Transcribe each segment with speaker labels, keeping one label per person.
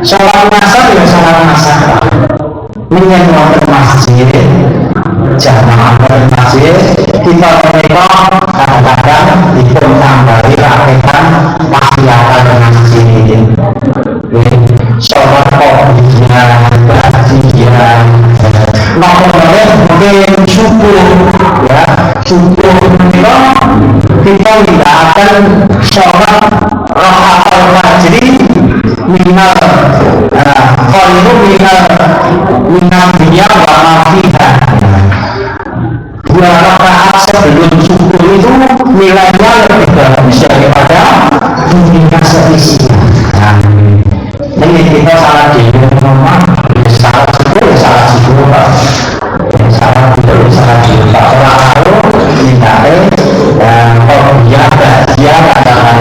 Speaker 1: sholat asar ya sholat asar ingin wonten masjid jamaah wonten masjid kita mereka kadang-kadang dipun tambahi rakyatan maksiatan masjid sholat qobliyah ba'diyah mungkin syukur ya syukur kita tidak akan sholat rakaatul fajr minal khairu minal dunya wa ma fiha. Dua rakaat sebelum subuh itu nilainya lebih bagus daripada dunia seisinya. Ini kita salah di rumah, salah subuh, salah subuh, salah subuh, salah subuh. Orang lalu tidak dan kalau dia katakan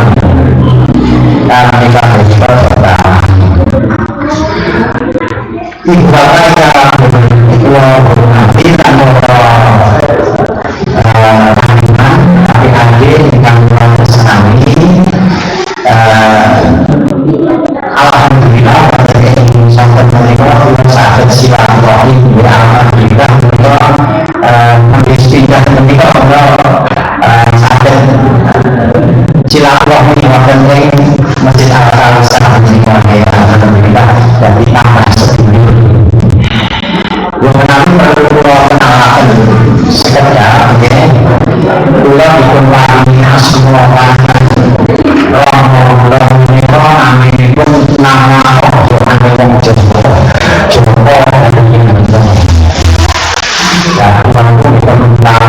Speaker 1: dan kita berdoa. Ibaratnya tidak tapi hadir yang bersenami. Alhamdulillah sampai mereka sakit silaturahim alhamdulillah mereka mengistilah mereka sakit silaturahmi waktu masjid al-Khalisa alhamdulillah dan ditambah sedulur mengenali perlu kenalakan sekedar pulau dikembali semua orang mereka amin pun nama orang Joko dari Indonesia ya Tuhan pun tentang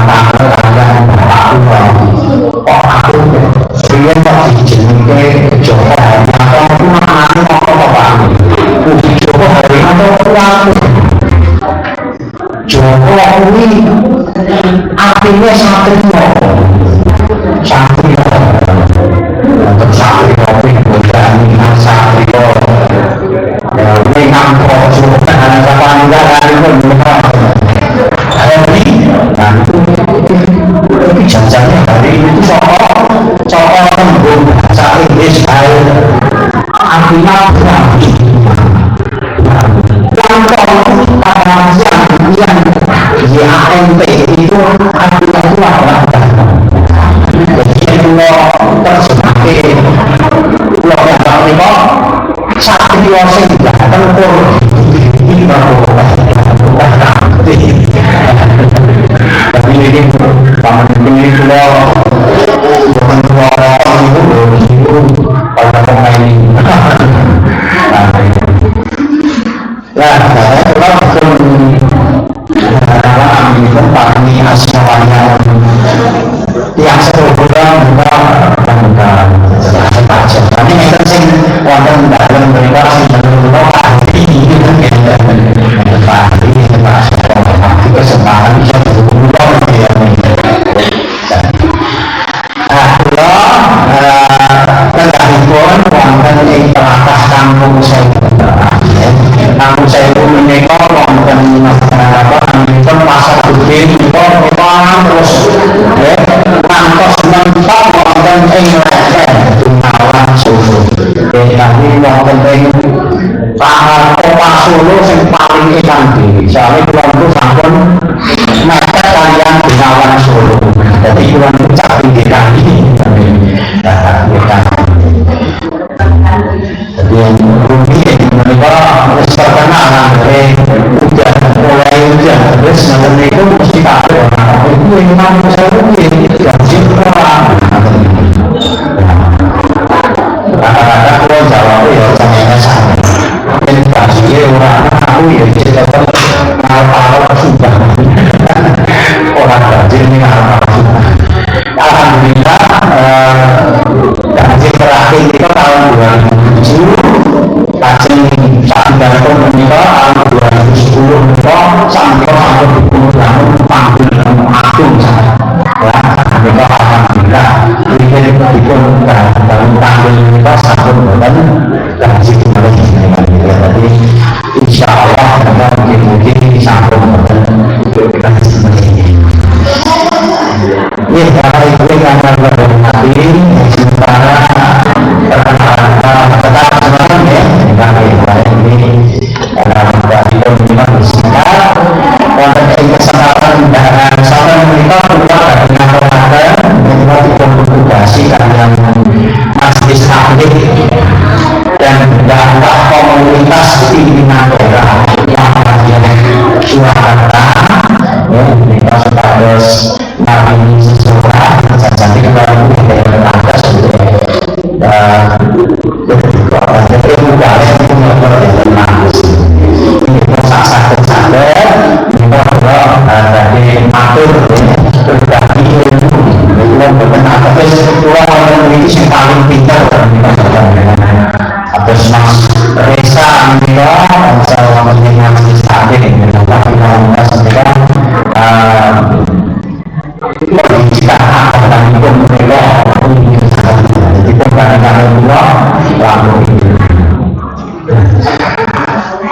Speaker 1: aku dia tak dijenenge Joko hari atau mana apa Joko hari atau aku Joko ini artinya santri untuk santri kopi berani santri memang juga ada panggilan ini tapi jangan hari itu soal tembung bahasa Inggris artinya berarti yang YAMP itu artinya itu adalah jadi kalau terjemahkan kalau yang itu satrio sing tempur ini tapi ini paman ini kalau bukan orang itu pada pemain ini ya saya tetap itu pahami asmanya yang sebelumnya bukan saja tapi yang penting wonten dalam mereka sebelumnya pahami ini pahami kesempatan bisa berubah ya kendahipun wonten ing tlatah kampung saya kampung saya menika wonten pun pasar gede kita terus ngantos mentok wonten ing leher Gunawan Solo kami wonten ing Kota Solo sing paling edan dhewe soalé kula niku sampun mepet kaliyan Gunawan Solo dadi kula niku cak pinggir kali jadi mungkin mereka harus terkenal dari udah mulai udah terus nanti itu mesti tahu itu memang saya mungkin gaji orang kata-kata kalau jawab ya sama sama mungkin gaji orang aku ya bisa dapat kalau sudah orang gaji ini kalau sudah alhamdulillah gaji terakhir kita tahun 2007 lajeng saat menikah tahun 2010 sampai 20 panggil agung ya menikah alhamdulillah ini pun tahun panggil menikah sampai gaji kembali jadi insya Allah mungkin sampai gaji kembali ini para ibu yang berhati sementara tetap semangat ya pimpinan daerah yang bagian Surakarta ya mereka sebagus nabi seseorang jadi kemarin kita tangga sebetulnya jadi budaya itu mengerti manusia ini proses sakit-sakit kita dari matur berbagi ilmu itu benar tapi orang memiliki yang paling pintar terus Mas Reza Amira saya mendengar di saat ini tapi kalau kita sampaikan kita akan hidup mereka jadi perbandingan dua lalu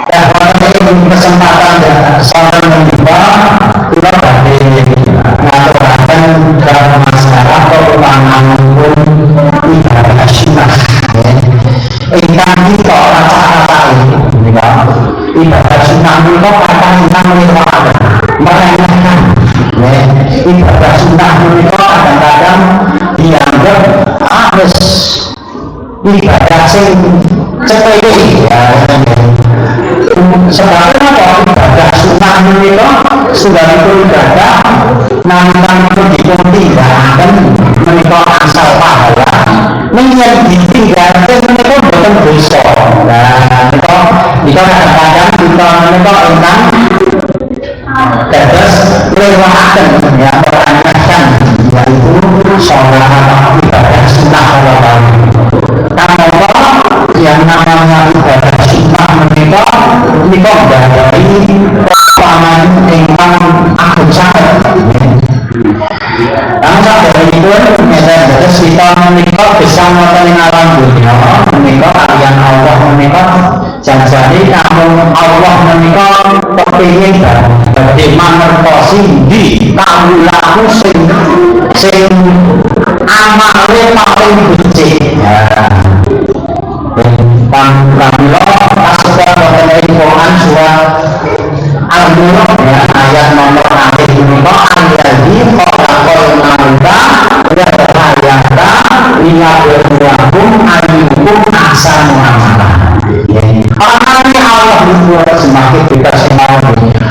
Speaker 1: dan kalau ini kesempatan dan seorang mencoba kita dari mengatakan dalam masalah perubahan pun ibadah sunnah ikan kita kata-kata ini ibadah sunnah itu kata kita melewatkan meremehkan ibadah sunnah itu kadang-kadang dianggap harus ibadah sing sepele ya sebabnya kalau ibadah sunnah itu sudah itu ibadah namun itu ditinggalkan menikah asal pahala menjadi ditinggalkan menikah bukan dosa nah itu kadang-kadang kita menikah tentang terus lewatkan ya meremehkan yaitu sholat ibadah sunnah kalau namun yang namanya ibadah sunnah menikah dari paman ingkang agung sangat namun dari itu terus kita menikah bisa mengatakan alam dunia menikah yang Allah menikah jadi kamu Allah menikah kepingin bagaimana merkosi di kamu laku sing amalnya paling becik Alhamdulillah asuhan mengenai Quran surah Al-Mulk ya ayat nomor akhir menikah al-yadi kholaqal mauta wa al-hayata liyabluwakum ayyukum ahsanu amala anane Allah buat semakin kita semua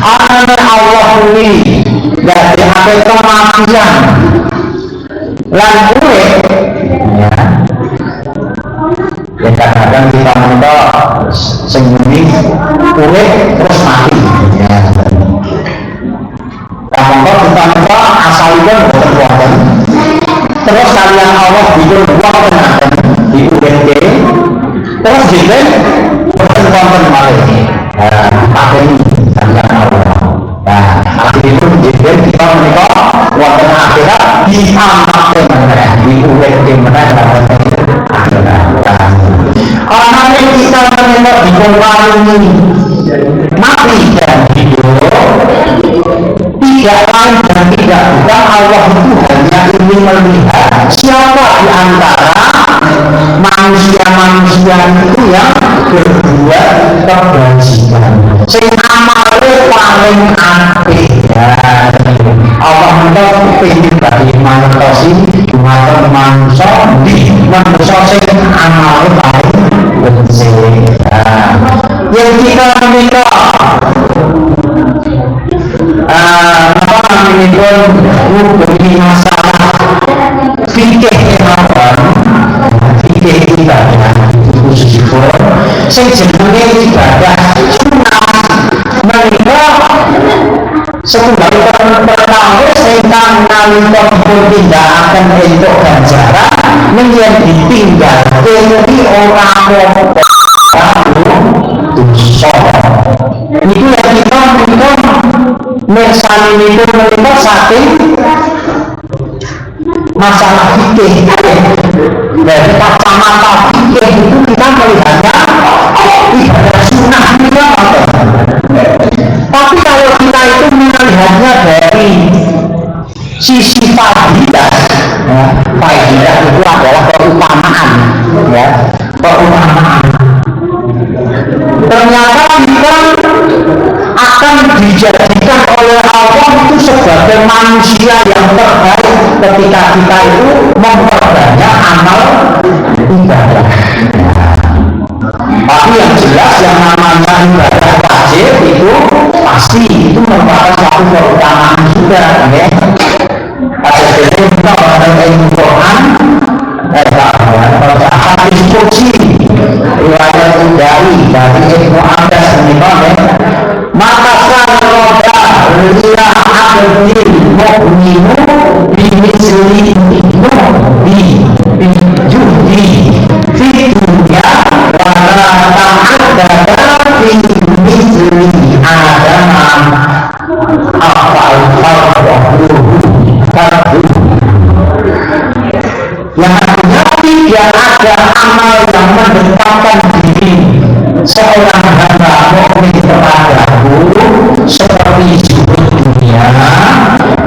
Speaker 1: anane Allah ini dari akhir kematian lan urip ya kadang-kadang kita mentok sembunyi urip terus mati ya kadang-kadang kita mentok asalipun boten wonten terus kalian Allah bikin wonten di urip terus jeneng boten wonten malih pakai kalian Allah nah akhir itu jeneng kita mentok wonten akhirat diamalkan di urip meneh karena kita menengok di ini mati dan hidup tidak lain dan tidak bukan Allah itu hanya ingin melihat siapa di antara manusia-manusia itu yang berbuat kebajikan sing amalnya paling apik Allah mentok ingin bagi manusia manusia di manusia sing amalnya paling yang kita menikah apa namanya mempunyai masalah fikih fikih ibadah khusus itu sejenenge ibadah sunnah menikah sebuah pertama sehingga nalika tidak akan untuk ganjaran menjadi ditinggal ini orang dosa itu yang kita mersani itu menikah saking masalah fikih dari kacamata fikih itu kita melihatnya ibadah sunnah juga tapi kalau kita itu melihatnya dari sisi fadilah fadilah itu adalah keutamaan ya keutamaan ternyata kita akan dijadikan oleh Allah itu sebagai manusia yang terbaik ketika kita itu memperbanyak amal ibadah tapi yang jelas yang namanya pasti itu merupakan satu keutamaan juga, ya. Ada kita orang Quran, hadis qudsi riwayat dari Ibnu Abbas menikah, maka roda lila abdil mu'minu bimisli judi fi dunya wala ta'addada fi misli adama yang artinya tidak ada amal yang mendekatkan diri seorang hamba mukmin kepadaku seperti zuhud dunia,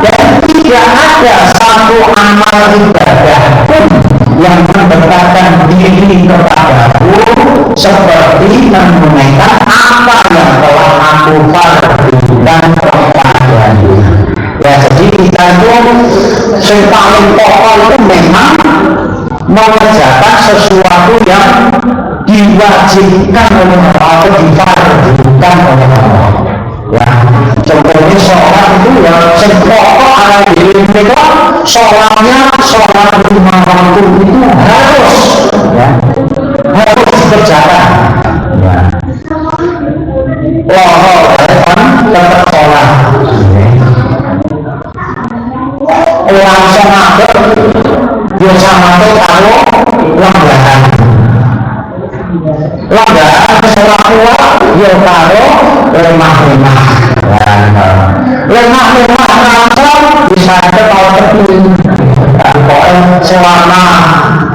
Speaker 1: dan tidak ada satu amal ibadah pun yang mendekatkan diri kepadaku seperti menunaikan apa yang telah aku fardukan kepadamu. Ya, jadi kita itu yang paling pokok itu memang mengerjakan sesuatu yang diwajibkan oleh Allah atau difardukan oleh Allah. Ya, contohnya sholat itu ya yang pokok ala diri mereka, sholatnya sholat lima waktu itu harus, ya, harus dikerjakan. Ya, lohor tetap sholat. Orang sholat dia sama tuh kalau langganan sholat tua dia taruh lemah-lemah langsung bisa ada kalau terpilih. Pokoknya selama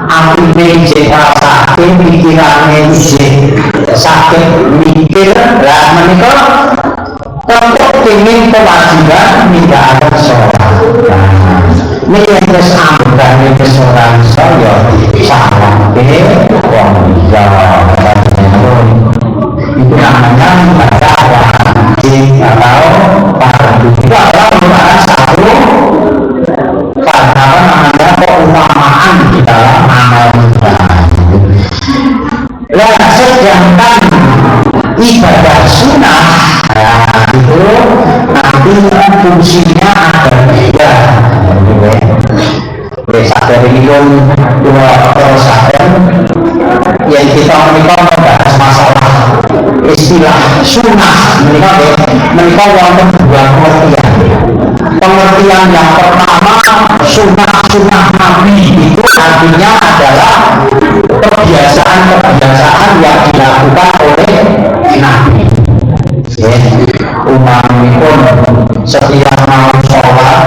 Speaker 1: aku sakit pikirannya sakit mikir lah menikah untuk ingin kewajiban tidak ada sholat. Ini yang kesambutan ini kesoran saya salah itu namanya ibadah wajib atau fardu. Itu adalah merupakan satu namanya keumpamaan di dalam amal ibadah. Nah, sedangkan ibadah sunnah itu nanti fungsinya ada beda. Sadar ini dua sadar yang kita membahas masalah istilah sunnah menikah wonten dua pengertian yang pertama sunnah Nabi itu artinya adalah kebiasaan yang dilakukan oleh Nabi. Umumipun setiap mau sholat,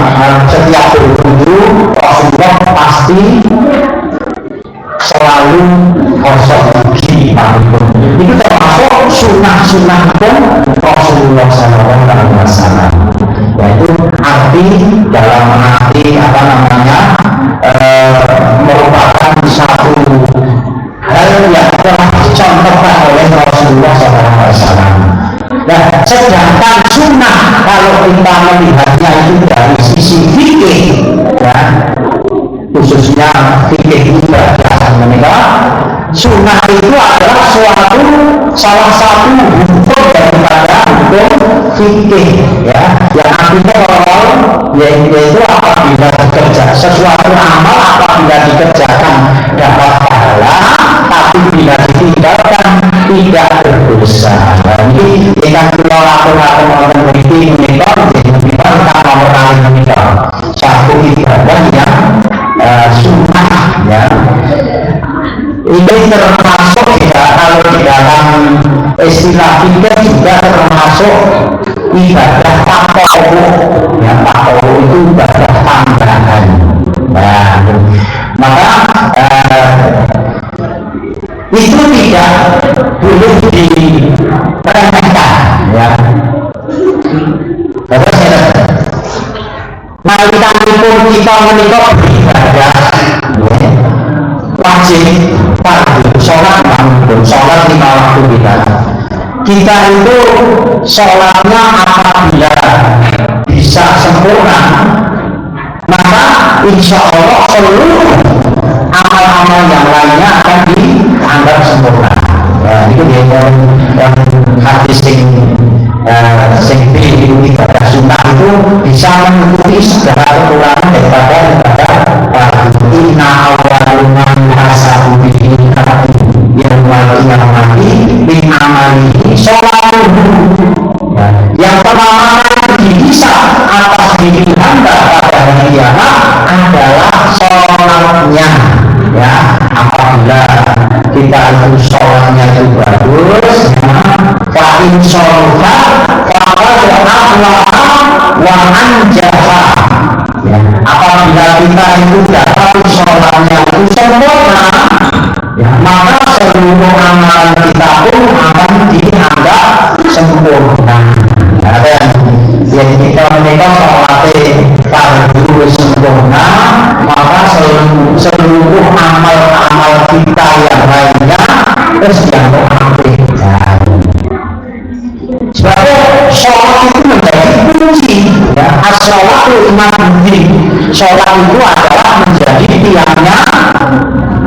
Speaker 1: setiap berwudu Rasulullah pasti selalu kosong gigi. Itu termasuk sunnah pun Rasulullah SAW. Yaitu arti dalam arti merupakan satu hal yang telah dicontohkan oleh Rasulullah SAW. Nah, sedangkan sunnah kalau kita melihatnya itu dari sisi fikih, ya, khususnya fikih ibadah menikah, sunnah itu adalah salah satu hukum daripada hukum fikih, ya, yang artinya yaitu apabila sesuatu amal apabila dikerjakan dapat pahala, tapi bila ditinggalkan tidak berdosa. Ini dengan kita lakukan orang beriti menikah, kita nomor kali menikah satu ibadah yang sunnah, ya. Ini termasuk ya, kalau di dalam istilah fikih juga termasuk ibadah taqawwu. Ya, taqawwu itu ibadah tambahan. Nah, maka itu tidak boleh diremehkan, ya. Terus nalikanipun kita menikah beribadah, ya, wajib fardu sholat lima waktu kita itu sholatnya apabila bisa sempurna, maka insya Allah seluruh amal-amal yang lainnya akan dianggap sempurna. Itu dia yang hadis sing kita itu sholatnya itu bagus, fa insyaallah faqad aflaha wa anjaha. Ya, apabila kita itu dapat sholatnya itu sempurna, ya, maka seluruh amalan kita pun akan dianggap sempurna. Ya, dan yang kita menikah sholatnya fardu sempurna, maka seluruh amal-amal kita yang lainnya terus dianggap apik. Sebabnya sholat itu menjadi kunci, ya, as-sholatu imaduddin. Sholat itu adalah menjadi tiangnya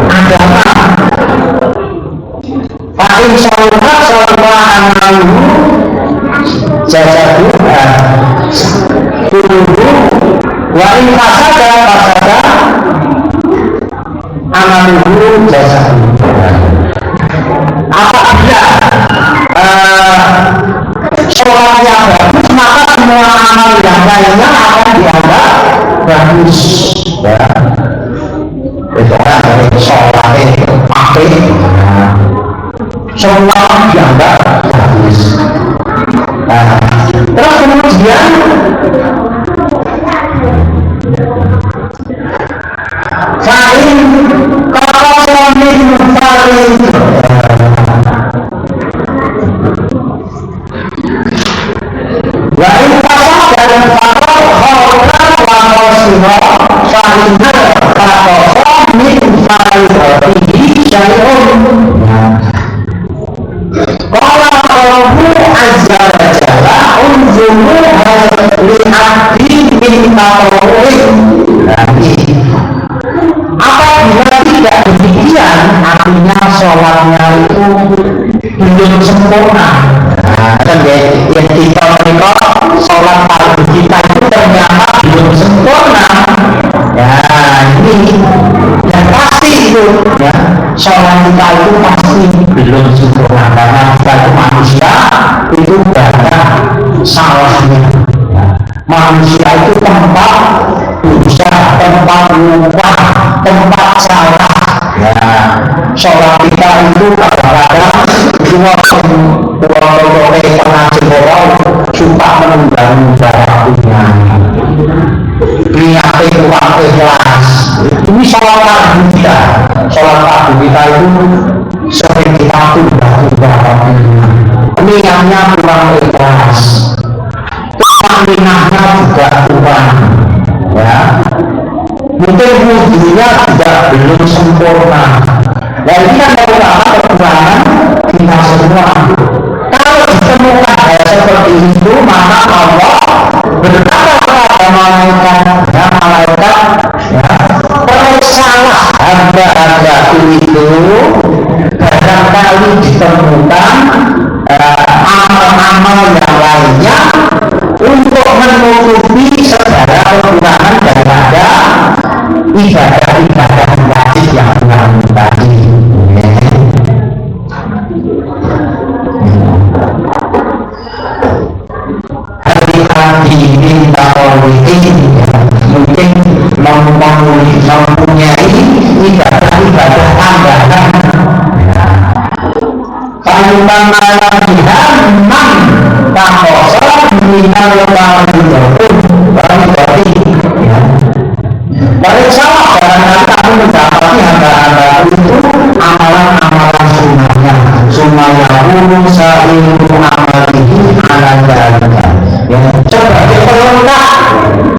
Speaker 1: agama. Paling sholat amalu jajadu kuluhu wa in fasada amaluhu jajadu. Apabila sholatnya bagus, maka semua amal yang lainnya akan dianggap bagus. Ya, itu kan dari sholatnya apik, semua dianggap bagus. Nah, terus kemudian fa'in kalau min fa'in wa'in fasad dan fakor khawran wa khawsirah fa'inal fakor min fa'idatihi syai'un. Qala Rabbu azza wa jalla unzuru li'abdi min tatawu'in. Apabila tidak demikian, artinya sholatnya itu belum sempurna. Kan yang kita menikah sholat fardu kita itu ternyata belum sempurna. Ya, ini yang pasti itu, ya, sholat kita itu pasti belum sempurna karena kita itu manusia, itu banyak salahnya. Ya, manusia itu tempat dosa, tempat lupa, tempat salah. Ya, sholat kita itu kadang-kadang cuma pulau-pulau pengajian orang suka menunda-nunda waktunya. Niatnya kurang ikhlas. Ini sholat fardu kita. Sholat fardu kita itu sering kita tunda-tunda waktunya. Niatnya kurang ikhlas. Minahnya juga kurang. Ya, mungkin wudhunya juga belum sempurna. Dan ini kan merupakan kekurangan kita semua. Kalau ditemukan hal seperti itu, maka Allah berkata kepada malaikat, ya, malaikat, ya, periksalah hamba-hambaku itu, barangkali ditemukan amal-amal yang lainnya untuk menutupi segala kekurangan daripada ibadah-ibadah wajib yang kurang tadi. Hari-hari minta politik mungkin mempunyai ibadah-ibadah tambahan. Panutan malam dihamman tak kosong minal malam berarti periksalah barangkali kamu mendapati hamba-hamba itu amalan-amalan sunnahnya sumayahu sa'iru amalihi ala dalika. Ya, coba diperlengkap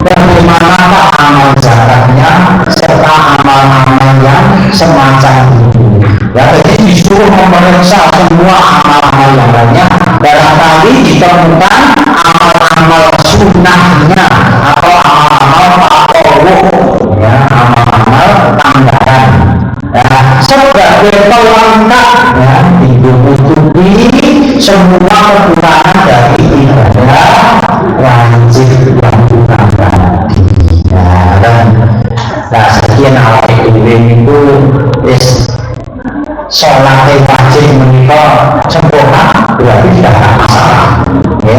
Speaker 1: bagaimanakah amal zakatnya serta amal-amal yang semacam itu. Ya, jadi disuruh memeriksa semua amal-amal yang lainnya. Barangkali ditemukan amal-amal sunnahnya atau amal-amal tatawwu, ya, amal-amal tambahan. Ya, sebagai pelengkap, ya, ditutupi semua kekurangan dari ibadah wajib yang kurang tadi. Ya, dan sekian awal itu sholat wajib menikah sempurna berarti tidak ada masalah. Ya.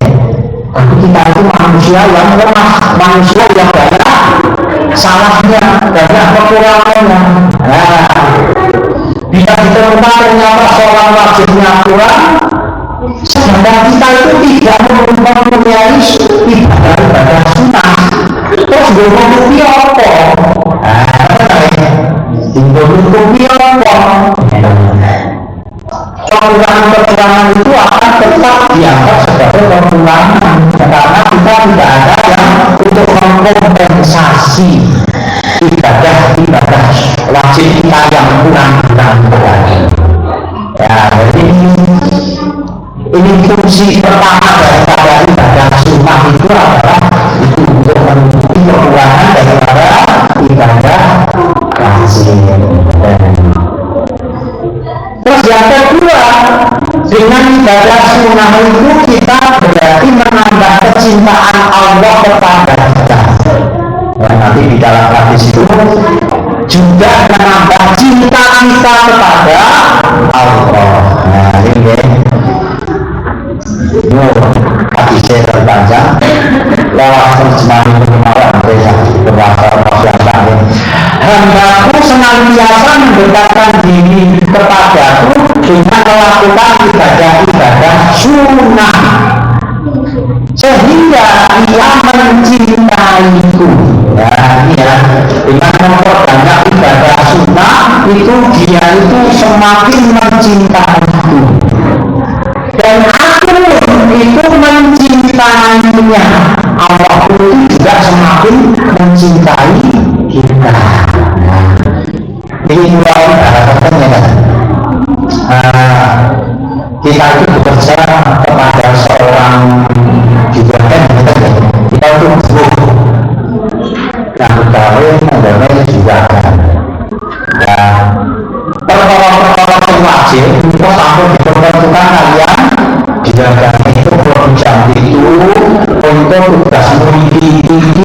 Speaker 1: Tapi kita itu manusia yang lemah, manusia yang banyak salahnya, banyak kekurangannya. Nah, bisa ditemukan menemukan ternyata sholat wajibnya kurang, sedangkan kita itu tidak mempunyai ibadah sunnah, terus gue menutupi apa? Menutupi apa? Kekurangan-kekurangan itu akan tetap dianggap sebagai kekurangan karena kita tidak ada yang untuk mengkompensasi ibadah wajib kita yang kurang tadi. Ya, jadi ini fungsi pertama daripada ibadah sunnah itu adalah itu untuk menutupi kekurangan daripada ibadah wajib. Terus yang kedua, dengan ibadah sunnah itu kita berarti menambah kecintaan Allah kepada kita. Nah, nanti di dalam hadis itu juga menambah cinta kita kepada Allah. Nah, ini hadisnya terpanjang lewat terjemahan kemarin bahasa masyarakat. Hendaku senantiasa mendekatkan diri kepadaku dengan melakukan ibadah-ibadah sunnah sehingga ia mencintaiku. Nah, ini ya, dengan memperbanyak ibadah sunnah itu dia itu semakin mencintaiku dan aku itu mencintainya. Allah itu juga semakin mencintai kita. Ini dua katanya kan. Kita itu bekerja kepada seorang juga kan kita itu guru yang berkawin mengenai juga kan. Dan perkara-perkara yang wajib itu sampai ditentukan kalian dijaga itu jam itu untuk tugasmu ini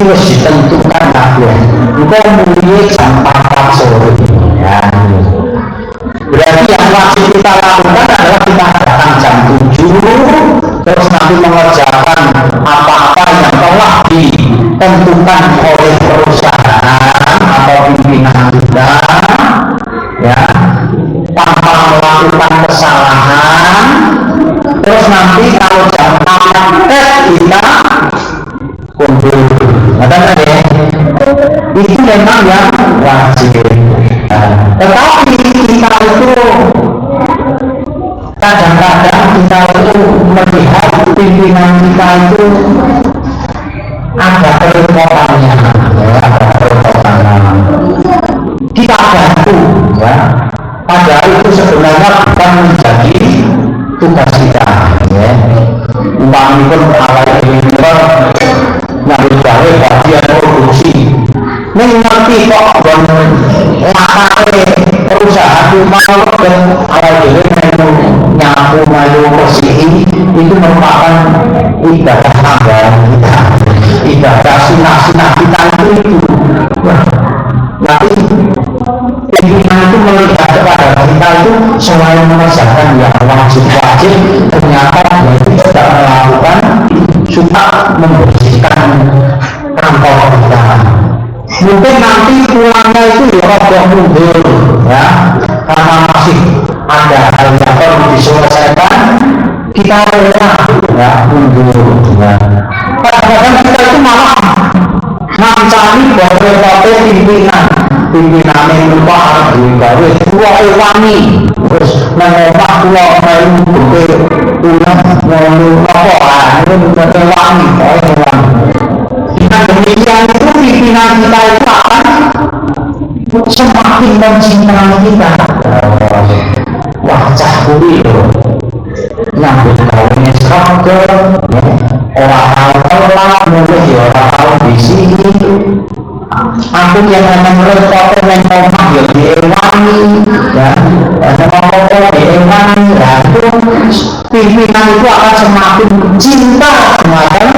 Speaker 1: harus ditentukan aku. Engkau mulai jam 4 sore. Ya. Berarti yang wajib kita lakukan adalah kita datang jam 7 terus nanti mengerjakan apa-apa yang telah ditentukan oleh perusahaan atau pimpinan kita, ya, tanpa melakukan kesalahan. Terus nanti kalau jam 4 kita kumpul, ya, itu memang yang wajib. Tetapi kita itu kadang-kadang kita itu melihat pimpinan kita itu ada kerepotannya, ya, ada kerepotannya. Kita bantu, ya. Padahal itu sebenarnya bukan menjadi tugas kita, ya. Umpamanya pun awal ini ngambil gawe bagian produksi. Mengerti kok lakai perusahaan mau dan awal ini nyapu malu bersih itu merupakan ibadah tambahan kita, ibadah sunnah kita itu. Nanti pimpinan itu melihat kepada kita itu selain mengerjakan yang wajib-wajib, ternyata dia itu juga melakukan suka membersihkan kantor kita. Mungkin nanti pulangnya itu ya roboh mundur, ya, karena masih ada hal yang perlu diselesaikan, kita rela, ya, mundur, ya. Kadang-kadang kita itu malah ngancani bahwa pimpinan yang lupa harus digawe dua wangi, terus mengubah dua melu pulang melu apa, ini wangi, dengan demikian itu pimpinan kita itu akan semakin mencintai kita. Wah, cah kuwi loh, nyambut gawe srogo, orang tahu lah, mulai ya orang tahu di sini. Aku yang memang repot yang ngomong ya diwangi, ya, ngomong diwangi, ya itu pimpinan itu akan semakin cinta dengan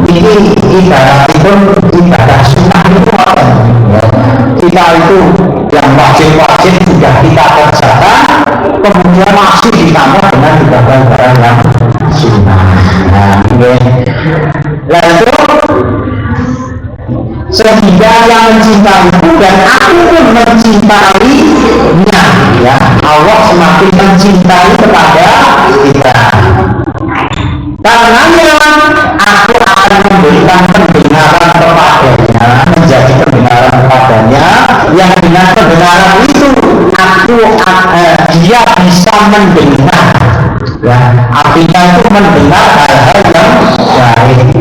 Speaker 1: ini ibarat itu ibadah sunnah itu apa? Kita itu yang wajib-wajib sudah kita kerjakan, kemudian masih ditambah dengan ibadah yang sunnah. Nah, lalu sehingga yang mencintaiku dan aku pun mencintaimu Allah semakin mencintai kepada kita. Karenanya aku akan memberikan pembenaran kepadanya, menjadi pembenaran kepadanya, yang dengan pembenaran itu dia bisa mendengar, ya, artinya itu mendengar hal-hal yang baik.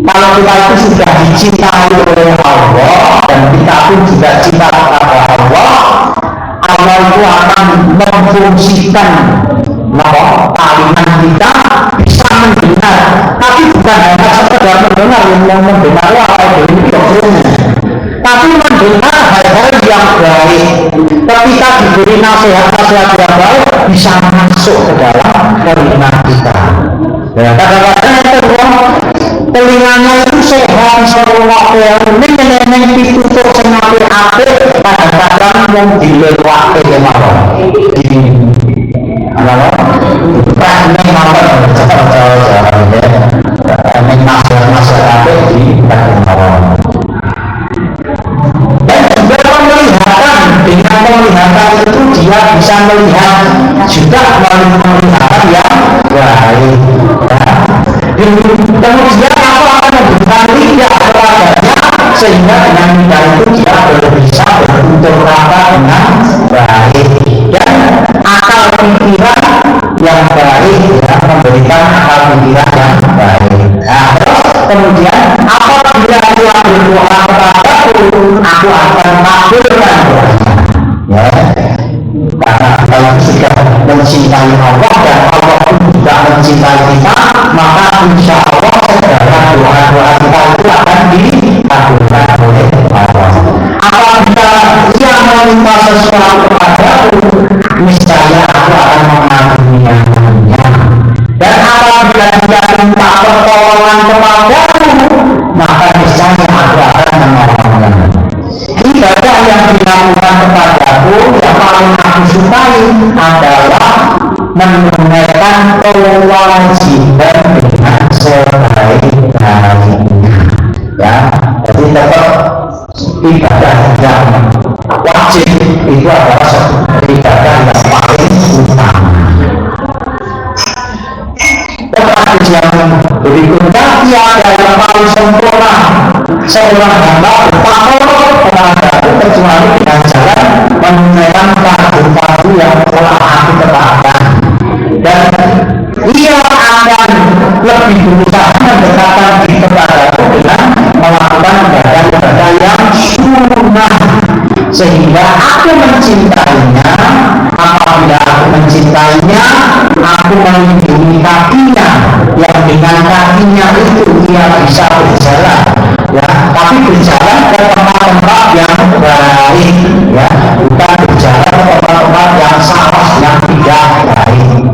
Speaker 1: Kalau kita itu sudah dicintai oleh Allah dan kita pun juga cinta kepada Allah, Allah itu akan memfungsikan kalimat kita bisa mendengar, tapi bukan hanya sekedar mendengar, yang mendengar apa itu tapi mendengar hal-hal yang baik. Ketika diberi nasihat-nasihat yang baik bisa masuk ke dalam telinga kita. Ya, kadang-kadang itu telinganya itu sehat, seruak ini ditutup sengapi akhir, kadang-kadang yang dilewati kemana ini apa? Ini apa? Ini nasihat-nasihat di kemana. Dan juga penglihatan, dengan penglihatan itu dia bisa melihat juga melalui penglihatan yang baik, ya. Kemudian aku akan memberikan lidah kepadanya sehingga dengan lidah itu dia bisa bertutur kata dengan baik, dan akal pikiran yang baik, ya, memberikan akal pikiran yang baik. Nah, terus kemudian apabila dia berdoa kepadaku, aku akan kabulkan doanya, ya. Karena kalau sudah mencintai Allah dan Allah pun juga mencintai kita, maka insya Allah segala doa-doa kita itu akan dikabulkan oleh Allah. Apabila ia meminta sesuatu kepadaku, niscaya aku akan mengabulkannya. Dan apabila dia minta pertolongan kepadaku, maka niscaya aku akan menolongnya. Ibadah yang dilakukan kepadaku yang paling aku sukai adalah menunaikan kewajiban dengan sebaik-baiknya, ya. Jadi tetap ibadah yang wajib itu adalah ibadah yang paling utama. Tetapi yang berikutnya tiada yang paling sempurna seorang hamba bertakwa kepadaku kecuali dengan jalan menunaikan fardu-fardu yang telah aku tetapkan, dan ia akan lebih berusaha mendekatkan diri kepadaku dengan melakukan ibadah-ibadah yang sunnah sehingga aku mencintainya. Apabila aku mencintainya, aku melindungi kakinya yang dengan kakinya itu ia bisa berjalan, ya, tapi berjalan ke tempat-tempat yang baik, ya, bukan berjalan ke tempat-tempat yang salah, yang tidak baik.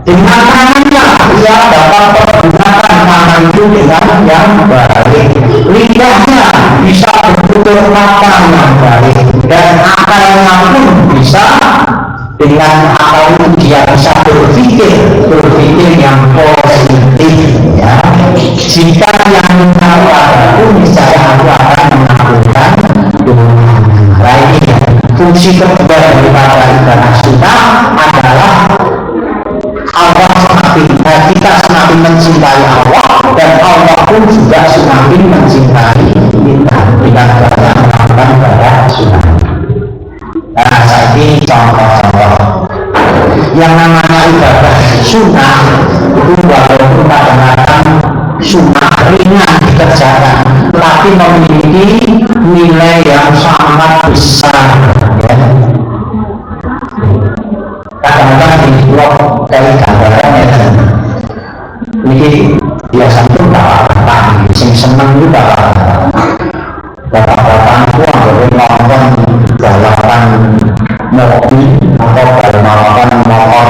Speaker 1: Dengan tangannya ia dapat menggunakan tangan itu dengan yang baik. Lidahnya bisa bertutur kata yang baik, dan akalnya pun bisa, dengan akal itu dia bisa berpikir yang positif, ya. Jika yang minta kepadaku, niscaya aku akan mengabulkan doa. Ini ya, fungsi kedua daripada ibadah sunnah adalah Allah kita semakin mencintai Allah, dan Allah pun juga semakin mencintai kita dengan cara melakukan ibadah sunnah. Nah, saat ini contoh-contoh yang namanya ibadah sunnah itu walaupun kadang-kadang sunnah ringan dikerjakan, tetapi memiliki nilai yang sangat besar, ya. Kadang-kadang di blog dari gambarannya ini biasanya itu bapak-bapak yang senang itu bapak-bapak itu anggapnya nonton balapan mobil atau balapan motor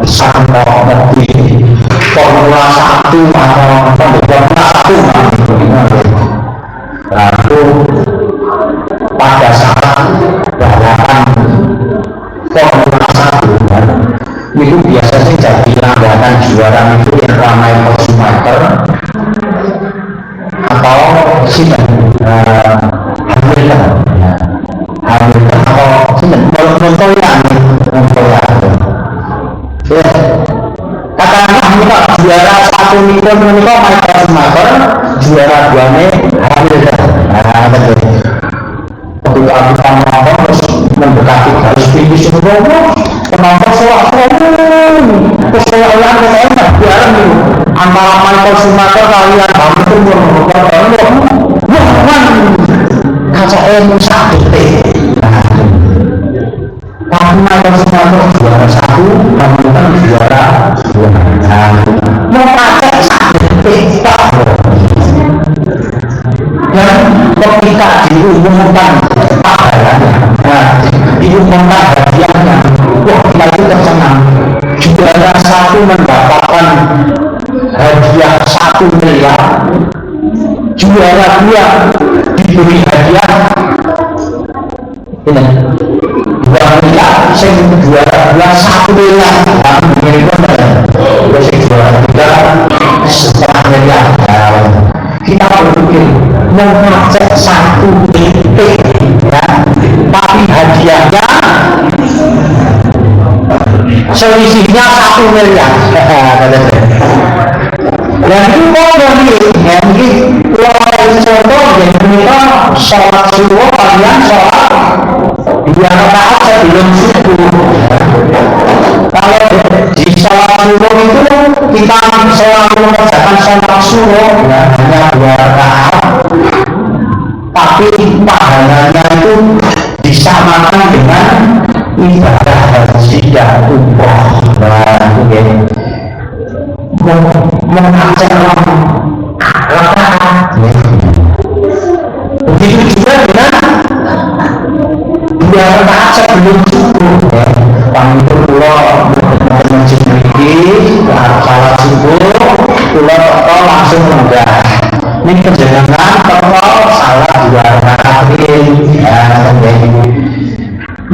Speaker 1: besar, mobil Formula 1 atau Formula 1, lalu pada saat balapan Formula 1 itu biasanya jadi langganan juara itu yang ramai konsumer atau Hamilton, ya. Hamilton atau Montoya juara satu mikron menikah Michael Schumacher, juara duanya Hamilton. Nah, betul. Ketika aku nonton terus mendekati garis finish semua, penonton terus saya ulang ke juara itu antara Michael Schumacher kalian Hamilton merupakan kaca sakit. Tapi Michael Schumacher juara satu, Hamilton juara dua. Mau kaca sakit dan ketika diumumkan pahalanya, diumumkan hadiahnya, wah kita itu tersenang. Juara satu mendapatkan hadiah 1 miliar, juara dua diberi hadiah ini 2 miliar, saya juara dua 1 miliar, juara tiga setengah miliar. Kita berpikir mau ngecek 1 titik ya, tapi hadiahnya selisihnya 1 miliar. Dan itu kok ya, ini contoh yang kita sholat subuh kalian sholat 2 rakaat sebelum subuh. Kalau di sholat subuh itu kita selalu mengerjakan sholat subuh ya, hanya 2 rakaat, tapi pahalanya itu disamakan dengan ibadah haji dan umroh. Mengajak rakaat. Begitu juga dengan 2 rakaat sebelum subuh. Kami itu pulau masjid ini, salat subuh, pulau langsung menggah. Ini perjalanan kalau salat 2 rakaat ini,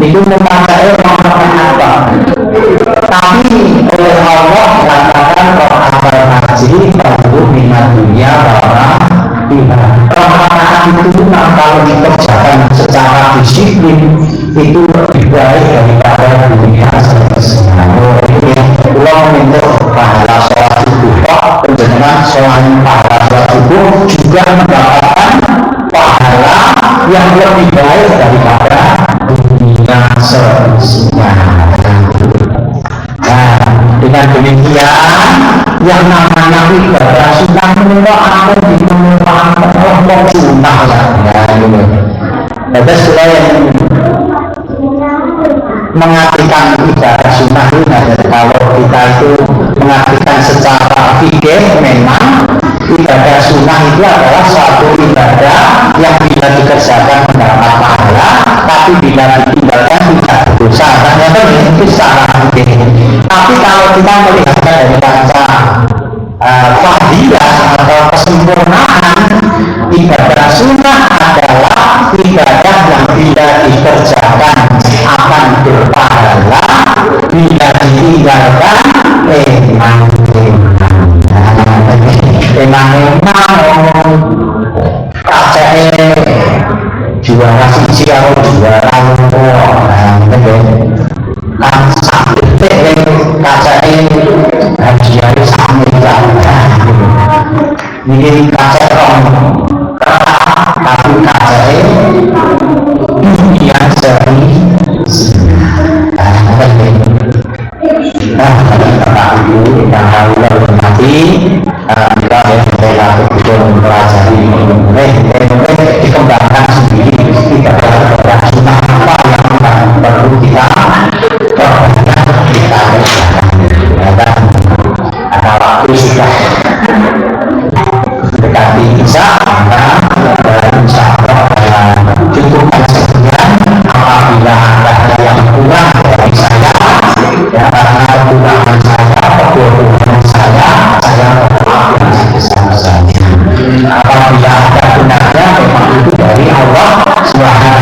Speaker 1: itu memakai orang apa? Tapi oleh Allah dikatakan kalau amal haji perlu minat dunia para pihak. Rakaat itu kalau dikerjakan secara disiplin itu lebih baik daripada dunia selesai. Allah meminta pahala sholat subuh, penjenengan selain pahala sholat subuh juga mendapatkan pahala yang lebih baik daripada dunia selesai. Nah, dengan demikian yang namanya ibadah sunnah menurut apa dimenangkan kelompok sunnah ya ini. Ada sudah yang mengartikan ibadah sunnah ini. Kalau kita itu mengartikan secara fikih, memang ibadah sunnah itu adalah suatu ibadah yang bila dikerjakan mendapat pahala, tapi bila ditinggalkan tidak berdosa. Ternyata itu secara fikih. Tapi kalau kita melihatnya dari kaca fadilah atau kesempurnaan, ibadah sunnah adalah ibadah yang bila dikerjakan akan berpahala, bila ditinggalkan emang kacanya juara siji atau juara kan sakit kacanya hadiahnya sama ini kaca tapi kacanya dunia seri kita harus berhati kita harus mempelajari dikembangkan sendiri. Tidak ada sunnah apa yang perlu kita perhatikan, kita dan ada waktu sudah dekati Isya, maka insya Allah cukupkan sekian. Apabila ada yang kurang dari saya, ya karena kekurangan saya, kebodohan saya berdoa yang sebesar-besarnya. Apabila ada benarnya, memang itu dari Allah Subhanahu